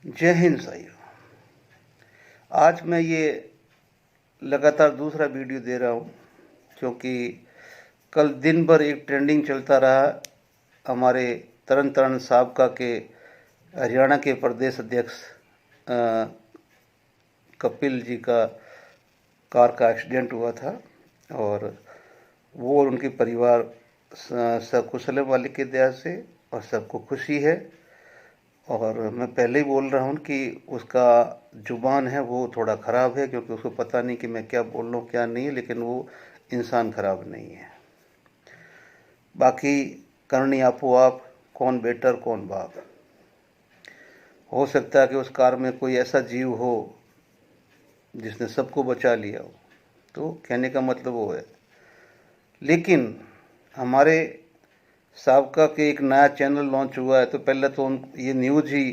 जय हिंद साथियों। आज मैं ये लगातार दूसरा वीडियो दे रहा हूँ क्योंकि कल दिन भर एक ट्रेंडिंग चलता रहा। हमारे तरन तारण साबका के हरियाणा के प्रदेश अध्यक्ष कपिल जी का कार का एक्सीडेंट हुआ था और वो और उनके परिवार सकुशल वाले की दया से और सबको खुशी है। और मैं पहले ही बोल रहा हूँ कि उसका जुबान है वो थोड़ा ख़राब है क्योंकि उसको पता नहीं कि मैं क्या बोल रहा हूँ क्या नहीं, लेकिन वो इंसान ख़राब नहीं है। बाकी करनी आपो आप, कौन बेटर कौन बाप। हो सकता है कि उस कार में कोई ऐसा जीव हो जिसने सबको बचा लिया हो, तो कहने का मतलब वो है। लेकिन हमारे साबका के एक नया चैनल लॉन्च हुआ है, तो पहले तो ये न्यूज़ ही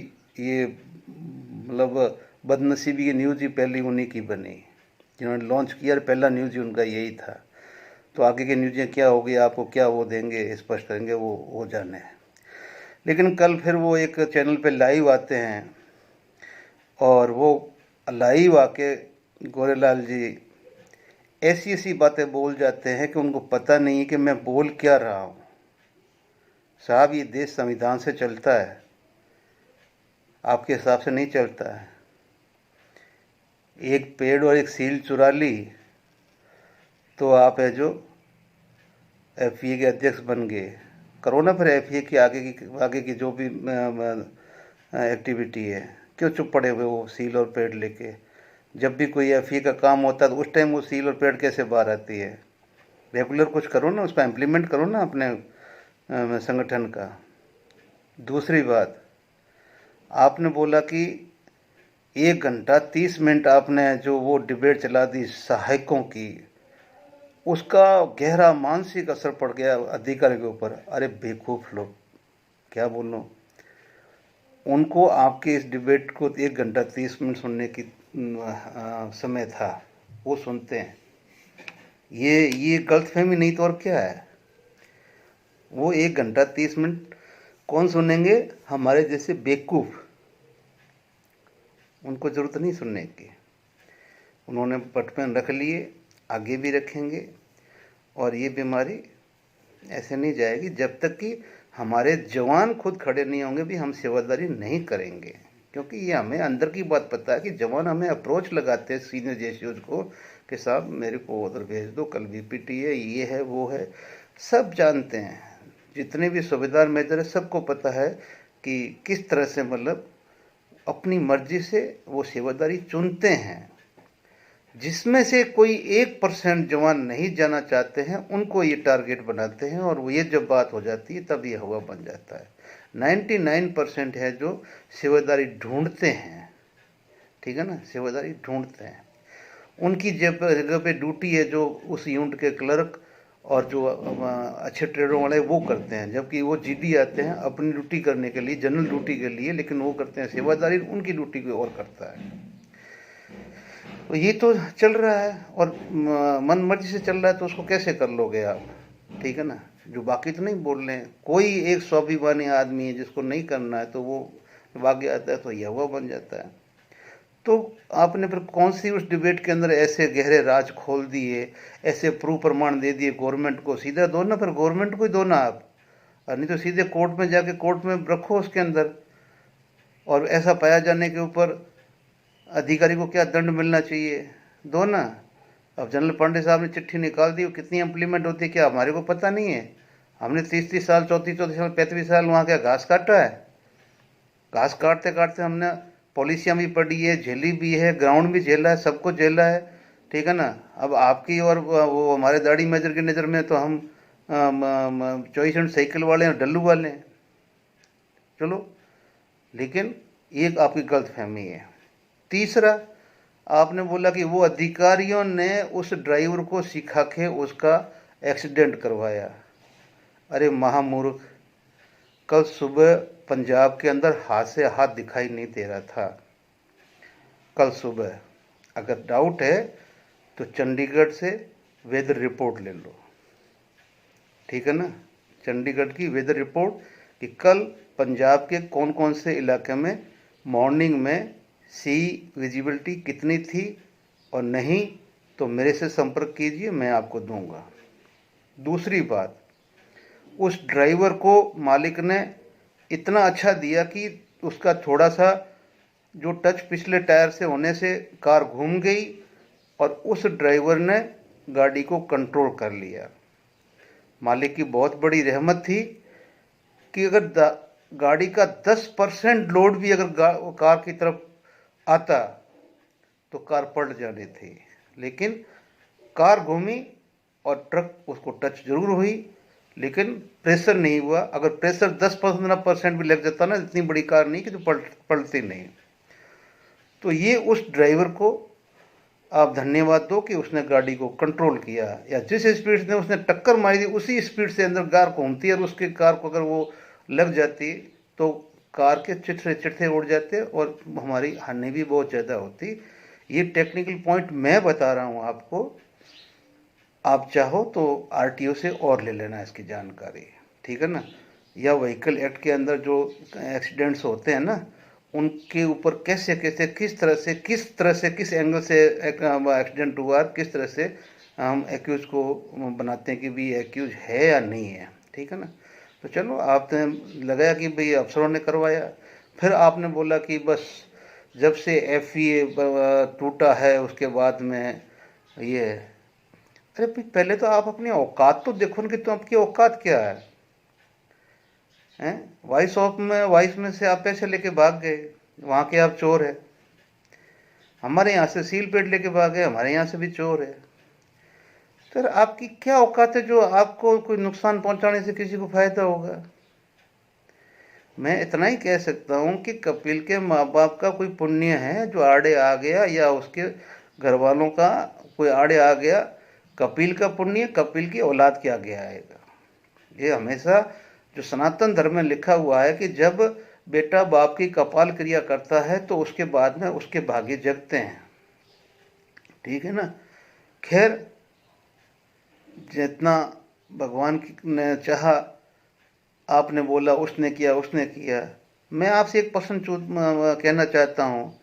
ये मतलब बदनसीबी की न्यूज़ ही पहली उन्हीं की बनी जिन्होंने लॉन्च किया। पहला न्यूज़ ही उनका यही था। तो आगे की न्यूज़ें क्या होगी, आपको क्या वो देंगे, स्पष्ट करेंगे, वो जाने। लेकिन कल फिर वो एक चैनल पे लाइव आते हैं और वो लाइव आके गोरेलाल जी ऐसी ऐसी बातें बोल जाते हैं कि उनको पता नहीं है कि मैं बोल क्या रहा हूँ। साहब, ये देश संविधान से चलता है, आपके हिसाब से नहीं चलता है। एक पेड़ और एक सील चुरा ली तो आप है जो एफईए के अध्यक्ष बन गए। करो ना फिर एफईए की आगे की जो भी एक्टिविटी है। क्यों चुप पड़े हुए वो सील और पेड़ लेके? जब भी कोई एफईए का काम होता है तो उस टाइम वो सील और पेड़ कैसे बाहर आती है? रेगुलर कुछ करो ना, उसका इम्प्लीमेंट करो ना अपने संगठन का। दूसरी बात, आपने बोला कि 1 घंटा 30 मिनट आपने जो वो डिबेट चला दी सहायकों की, उसका गहरा मानसिक असर पड़ गया अधिकारी के ऊपर। अरे बेवकूफ़ लोग, क्या बोलूं। उनको आपके इस डिबेट को 1 घंटा 30 मिनट सुनने की समय था, वो सुनते हैं। ये गलतफहमी नहीं तो और क्या है। वो 1 घंटा 30 मिनट कौन सुनेंगे? हमारे जैसे बेवकूफ़। उनको ज़रूरत नहीं सुनने की। उन्होंने पटपेन रख लिए, आगे भी रखेंगे। और ये बीमारी ऐसे नहीं जाएगी जब तक कि हमारे जवान खुद खड़े नहीं होंगे भी हम सेवादारी नहीं करेंगे। क्योंकि ये हमें अंदर की बात पता है कि जवान हमें अप्रोच लगाते हैं सीनियर जेसीओज को कि साहब मेरे को उधर भेज दो, कल बीपीटी है, ये है वो है। सब जानते हैं, जितने भी सूबेदार मेजर है सबको पता है कि किस तरह से मतलब अपनी मर्जी से वो सेवादारी चुनते हैं। जिसमें से कोई 1% जवान नहीं जाना चाहते हैं उनको ये टारगेट बनाते हैं और वो ये जब बात हो जाती है तब ये हवा बन जाता है। 99% है जो सेवादारी ढूंढते हैं, ठीक है ना, सेवादारी ढूंढते हैं। उनकी जगह पे ड्यूटी है जो उस यूनिट के क्लर्क और जो अच्छे ट्रेडरों वाले वो करते हैं, जबकि वो जीडी आते हैं अपनी ड्यूटी करने के लिए, जनरल ड्यूटी के लिए, लेकिन वो करते हैं सेवादारी, उनकी ड्यूटी कोई और करता है। तो ये तो चल रहा है और मन मर्जी से चल रहा है, तो उसको कैसे कर लोगे आप? ठीक है ना। जो बाकी तो नहीं बोल रहे हैं, कोई एक स्वाभिमानी आदमी है जिसको नहीं करना है तो वो आगे आता है तो यह हुआ बन जाता है। तो आपने फिर कौन सी उस डिबेट के अंदर ऐसे गहरे राज खोल दिए, ऐसे प्रूफ प्रमाण दे दिए गवर्नमेंट को? सीधा दो ना, फिर गवर्नमेंट को ही दो ना आप, और नहीं तो सीधे कोर्ट में जाके कोर्ट में रखो उसके अंदर। और ऐसा पाया जाने के ऊपर अधिकारी को क्या दंड मिलना चाहिए, दो ना। अब जनरल पांडे साहब ने चिट्ठी निकाल दी, वो कितनी इम्प्लीमेंट होती है क्या हमारे को पता नहीं है? हमने 30-30 साल, 34-34 साल, 35 साल वहाँ क्या घास काटा है? घास काटते काटते हमने पॉलिसियाँ भी पढ़ी है, झेली भी है, ग्राउंड भी झेला है, सबको झेला है, ठीक है ना। अब आपकी और वो हमारे दाढ़ी मेजर की नज़र में तो हम 24 साइकिल वाले हैं, डल्लू वाले हैं। चलो, लेकिन एक आपकी गलत फहमी है। तीसरा, आपने बोला कि वो अधिकारियों ने उस ड्राइवर को सिखा के उसका एक्सीडेंट करवाया। अरे महामूर्ख, कल सुबह पंजाब के अंदर हाथ से हाथ दिखाई नहीं दे रहा था। कल सुबह अगर डाउट है तो चंडीगढ़ से वेदर रिपोर्ट ले लो, ठीक है ना। चंडीगढ़ की वेदर रिपोर्ट कि कल पंजाब के कौन कौन से इलाके में मॉर्निंग में सी विजिबिलिटी कितनी थी, और नहीं तो मेरे से संपर्क कीजिए, मैं आपको दूंगा। दूसरी बात, उस ड्राइवर को मालिक ने इतना अच्छा दिया कि उसका थोड़ा सा जो टच पिछले टायर से होने से कार घूम गई, और उस ड्राइवर ने गाड़ी को कंट्रोल कर लिया। मालिक की बहुत बड़ी रहमत थी कि अगर गाड़ी का 10% लोड भी अगर कार की तरफ आता तो कार पलट जानी थी, लेकिन कार घूमी और ट्रक उसको टच जरूर हुई, लेकिन प्रेशर नहीं हुआ। अगर प्रेशर 10-15% भी लग जाता ना, इतनी बड़ी कार नहीं कि जो पलटती नहीं। तो ये उस ड्राइवर को आप धन्यवाद दो कि उसने गाड़ी को कंट्रोल किया, या जिस स्पीड से उसने टक्कर मारी थी उसी स्पीड से अंदर कार घूमती है, और उसके कार को अगर वो लग जाती तो कार के चिट्ठे चिट्ठे उड़ जाते और हमारी हानि भी बहुत ज़्यादा होती। ये टेक्निकल पॉइंट मैं बता रहा हूँ आपको, आप चाहो तो आरटीओ से और ले लेना इसकी जानकारी, ठीक है ना। या व्हीकल एक्ट के अंदर जो एक्सीडेंट्स होते हैं ना, उनके ऊपर कैसे कैसे किस तरह से किस एंगल से एक्सीडेंट हुआ, किस तरह से हम एक्यूज को बनाते हैं कि भाई एक्यूज है या नहीं है, ठीक है ना। तो चलो, आपने लगाया कि भाई अफसरों ने करवाया, फिर आपने बोला कि बस जब से एफईए टूटा है उसके बाद में ये। अरे भाई, पहले तो आप अपनी औकात तो देखो ना कि तो आपकी औकात क्या है, हैं? वाइस में से आप पैसे लेके भाग गए, वहाँ के आप चोर है। हमारे यहाँ से सील पेड लेके भाग गए, हमारे यहाँ से भी चोर है। तो आपकी क्या औकात है जो आपको कोई नुकसान पहुंचाने से किसी को फायदा होगा। मैं इतना ही कह सकता हूँ कि कपिल के माँ बाप का कोई पुण्य है जो आड़े आ गया, या उसके घर वालों का कोई आड़े आ गया, कपिल का पुण्य कपिल की औलाद के आगे आएगा। ये हमेशा जो सनातन धर्म में लिखा हुआ है कि जब बेटा बाप की कपाल क्रिया करता है तो उसके बाद में उसके भाग्य जगते हैं, ठीक है ना। खैर, जितना भगवान ने चाहा, आपने बोला उसने किया। मैं आपसे एक प्रश्न कहना चाहता हूँ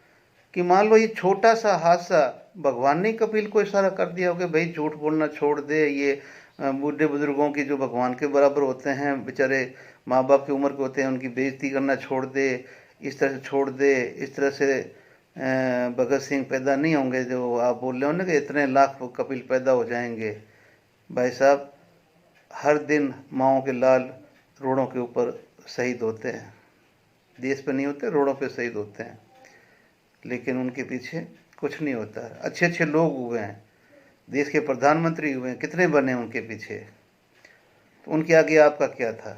कि मान लो ये छोटा सा हादसा, भगवान ने कपिल को इशारा कर दिया हो कि भाई झूठ बोलना छोड़ दे, ये बूढ़े बुजुर्गों की जो भगवान के बराबर होते हैं, बेचारे माँ बाप की उम्र के होते हैं, उनकी बेइज्जती करना छोड़ दे, इस तरह से छोड़ दे, इस तरह से भगत सिंह पैदा नहीं होंगे जो आप बोल रहे हो ना कि इतने लाख कपिल पैदा हो जाएंगे। भाई साहब, हर दिन माओं के लाल रोडों के ऊपर शहीद होते हैं, देश पे नहीं होते, रोडों पे शहीद होते हैं, लेकिन उनके पीछे कुछ नहीं होता है। अच्छे अच्छे लोग हुए हैं, देश के प्रधानमंत्री हुए हैं, कितने बने उनके पीछे, तो उनके आगे आपका क्या था?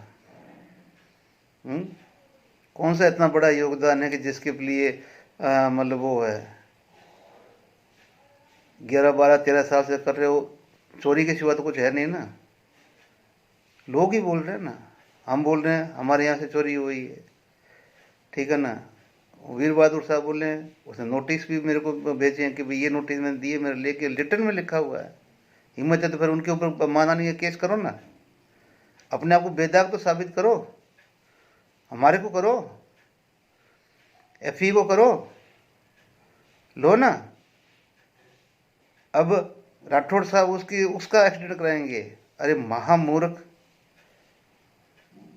कौन सा इतना बड़ा योगदान है कि जिसके लिए मतलब वो है 11-12-13 साल से कर रहे हो, चोरी के सिवा तो कुछ है नहीं ना। लोग ही बोल रहे हैं ना, हम बोल रहे हैं हमारे यहाँ से चोरी हुई है, ठीक है ना। वीर बहादुर साहब बोले हैं, उसने नोटिस भी मेरे को भेजे हैं कि भाई ये नोटिस मैंने दिए, मेरे लेके रिटर्न में लिखा हुआ है। हिम्मत है तो फिर उनके ऊपर माना नहीं है केस करो ना, अपने आप को बेदाग तो साबित करो, हमारे को करो, एफई को करो, लो ना। अब राठौड़ साहब उसका एक्सीडेंट कराएंगे। अरे महामूर्ख,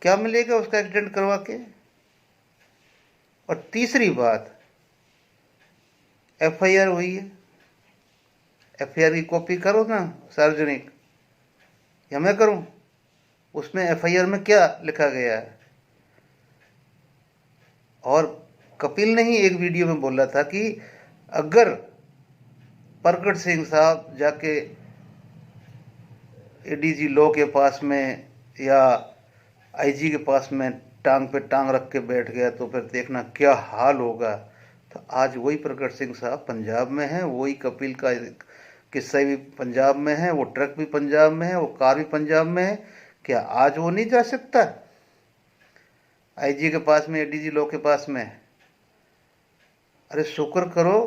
क्या मिलेगा उसका एक्सीडेंट करवा के? और तीसरी बात, एफआईआर हुई है, एफआईआर की कॉपी करो ना सार्वजनिक, या मैं करूं? उसमें एफआईआर में क्या लिखा गया है? और कपिल ने ही एक वीडियो में बोला था कि अगर प्रगट सिंह साहब जाके एडीजी लॉ के पास में या आईजी के पास में टांग पे टांग रख के बैठ गया तो फिर देखना क्या हाल होगा। तो आज वही प्रगट सिंह साहब पंजाब में है, वही कपिल का किस्सा भी पंजाब में है, वो ट्रक भी पंजाब में है, वो कार भी पंजाब में है। क्या आज वो नहीं जा सकता आईजी के पास में, एडीजी लॉ के पास में? अरे शुक्र करो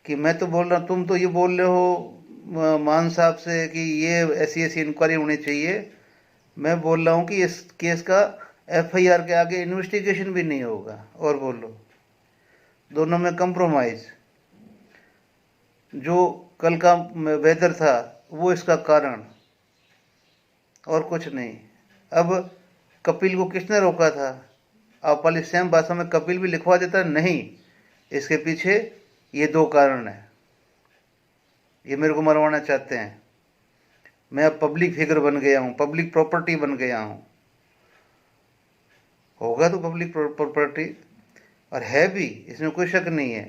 कि मैं तो बोल रहा, तुम तो ये बोल रहे हो मान साहब से कि ये ऐसी ऐसी इंक्वायरी होनी चाहिए। मैं बोल रहा हूँ कि इस केस का एफआईआर के आगे इन्वेस्टिगेशन भी नहीं होगा। और बोलो, दोनों में कंप्रोमाइज। जो कल का वेदर था वो इसका कारण, और कुछ नहीं। अब कपिल को किसने रोका था? आप वाली सेम भाषा में कपिल भी लिखवा देता नहीं। इसके पीछे ये दो कारण है। ये मेरे को मरवाना चाहते हैं। मैं अब पब्लिक फिगर बन गया हूँ, पब्लिक प्रॉपर्टी बन गया हूँ। होगा तो पब्लिक प्रॉपर्टी, और है भी, इसमें कोई शक नहीं है।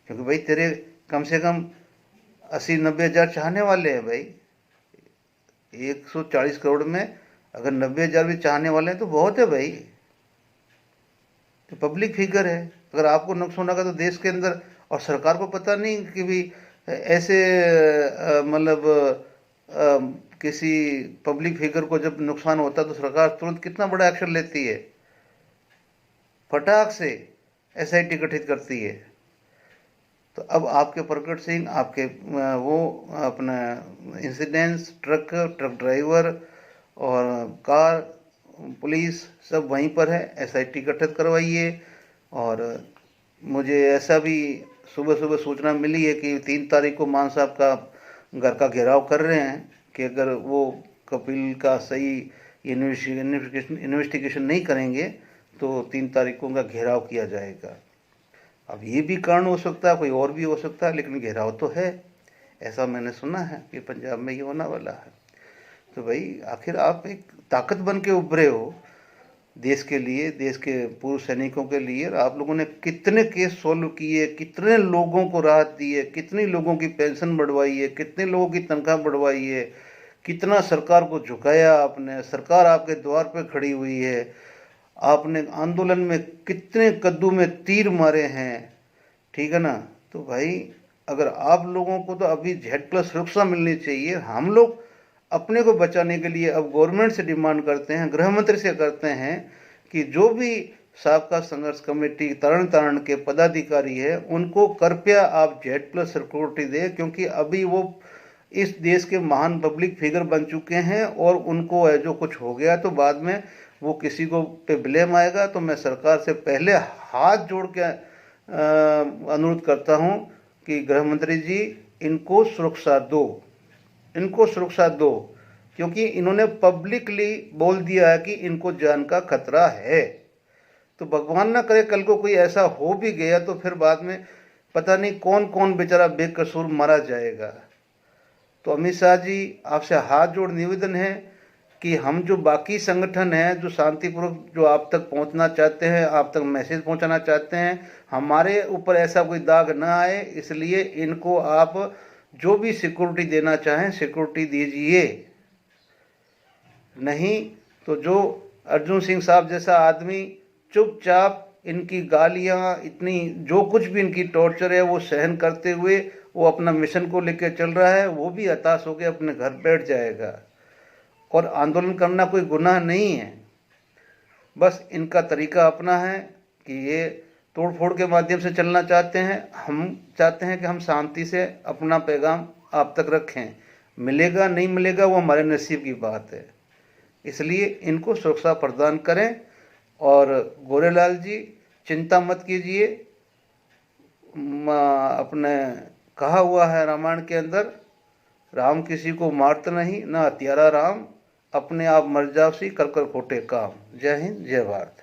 क्योंकि भाई तेरे कम से कम 80-90 हज़ार चाहने वाले हैं भाई। 140 करोड़ में अगर 90 हज़ार भी चाहने वाले हैं तो बहुत है भाई। तो पब्लिक फिगर है। अगर आपको नुकसान होगा तो देश के अंदर, और सरकार को पता नहीं कि भी ऐसे मतलब किसी पब्लिक फिगर को जब नुकसान होता है तो सरकार तुरंत कितना बड़ा एक्शन लेती है, फटाक से एसआईटी गठित करती है। तो अब आपके प्रकट सिंह, आपके वो अपना इंसिडेंट्स, ट्रक ड्राइवर और कार पुलिस सब वहीं पर है। एसआईटी गठित करवाइए। और मुझे ऐसा भी सुबह सुबह सूचना मिली है कि 3 तारीख को मान साहब का घर का घेराव कर रहे हैं कि अगर वो कपिल का सही इन्वेस्टिगेशन नहीं करेंगे तो 3 तारीख को उनका घेराव किया जाएगा। अब ये भी कारण हो सकता है, कोई और भी हो सकता है, लेकिन घेराव तो है, ऐसा मैंने सुना है कि पंजाब में ये होने वाला है। तो भाई आखिर आप एक ताकत बन के उभरे हो देश के लिए, देश के पूर्व सैनिकों के लिए। आप लोगों ने कितने केस सॉल्व किए, कितने लोगों को राहत दी है, कितने लोगों की पेंशन बढ़वाई है, कितने लोगों की तनख्वाह बढ़वाई है, कितना सरकार को झुकाया आपने। सरकार आपके द्वार पे खड़ी हुई है। आपने आंदोलन में कितने कद्दू में तीर मारे हैं, ठीक है ना। तो भाई अगर आप लोगों को तो अभी Z+ सुरक्षा मिलनी चाहिए। हम लोग अपने को बचाने के लिए अब गवर्नमेंट से डिमांड करते हैं, गृह मंत्री से करते हैं कि जो भी साबका संघर्ष कमेटी तरण तारण के पदाधिकारी है उनको कृपया आप Z+ सिक्योरिटी दें, क्योंकि अभी वो इस देश के महान पब्लिक फिगर बन चुके हैं। और उनको है जो कुछ हो गया तो बाद में वो किसी को पे ब्लेम आएगा। तो मैं सरकार से पहले हाथ जोड़ के अनुरोध करता हूं कि गृह मंत्री जी इनको सुरक्षा दो, इनको सुरक्षा दो, क्योंकि इन्होंने पब्लिकली बोल दिया है कि इनको जान का खतरा है। तो भगवान ना करे कल को कोई ऐसा हो भी गया तो फिर बाद में पता नहीं कौन कौन बेचारा बेकसूर मारा जाएगा। तो अमित शाह जी आपसे हाथ जोड़ निवेदन है कि हम जो बाकी संगठन हैं जो शांतिपूर्वक जो आप तक पहुंचना चाहते हैं, आप तक मैसेज पहुंचाना चाहते हैं, हमारे ऊपर ऐसा कोई दाग ना आए, इसलिए इनको आप जो भी सिक्योरिटी देना चाहें सिक्योरिटी दीजिए। नहीं तो जो अर्जुन सिंह साहब जैसा आदमी चुपचाप इनकी गालियां, इतनी जो कुछ भी इनकी टॉर्चर है वो सहन करते हुए वो अपना मिशन को लेकर चल रहा है, वो भी हताश होकर अपने घर बैठ जाएगा। और आंदोलन करना कोई गुनाह नहीं है, बस इनका तरीका अपना है कि ये तोड़ फोड़ के माध्यम से चलना चाहते हैं। हम चाहते हैं कि हम शांति से अपना पैगाम आप तक रखें। मिलेगा नहीं मिलेगा वो हमारे नसीब की बात है, इसलिए इनको सुरक्षा प्रदान करें। और गोरेलाल जी चिंता मत कीजिए। अपने कहा हुआ है रामायण के अंदर, राम किसी को मारता नहीं, ना हत्यारा राम, अपने आप मर जाओ सी कर कर खोटे काम। जय हिंद, जय भारत।